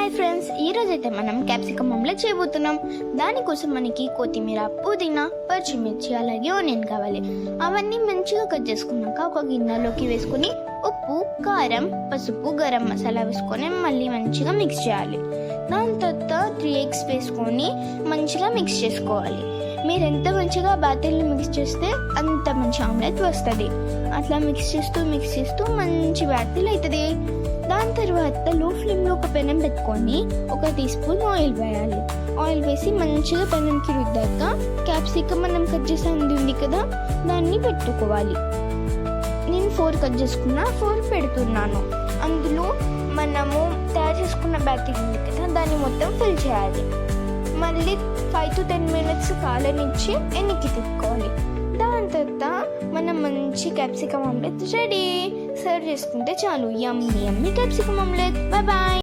Hi friends, ఈరోజు అయితే మనం క్యాప్సికమ్ ఆమ్లెట్ చేయబోతున్నాం. దానికోసం మనకి కొత్తిమీర, పుదీనా, పచ్చిమిర్చి అలాగే ఆనియన్ కావాలి. అవన్నీ మంచిగా కట్ చేసుకున్నాక ఒక గిన్నెలోకి వేసుకొని ఉప్పు, కారం, పసుపు, గరం మసాలా వేసుకొని మళ్ళీ మంచిగా మిక్స్ చేయాలి. దాని తర్వాత 3 eggs వేసుకొని మంచిగా మిక్స్ చేసుకోవాలి. మీరు ఎంత మంచిగా బ్యాటర్ని మిక్స్ చేస్తే అంత మంచి ఆమ్లెట్ వస్తుంది. అట్లా మిక్స్ చేస్తూ మంచి బ్యాటర్ అవుతుంది. దాని తర్వాత లో ఫ్లేమ్లో ఒక పెనం పెట్టుకొని 1 టీ స్పూన్ ఆయిల్ వేయాలి. ఆయిల్ వేసి మంచిగా పెనంకి రుద్దాక క్యాప్సికమ్ మనం కట్ చేసేది ఉంది కదా, దాన్ని పెట్టుకోవాలి. నేను 4 కట్ చేసుకున్నా, 4 పెడుతున్నాను. అందులో మనము తయారు చేసుకున్న బ్యాటర్ ఉంది కదా, దాన్ని మొత్తం ఫిల్ చేయాలి. మళ్ళీ 5 to 10 minutes కాలనిచ్చి ఎన్నికి తిప్పుకోవాలి. దాని తర్వాత మనం మంచి క్యాప్సికమ్ ఆమ్లెట్ రెడీ. సర్వ్ చేసుకుంటే చాలు. Yummy yummy capsicum omelette. Bye bye.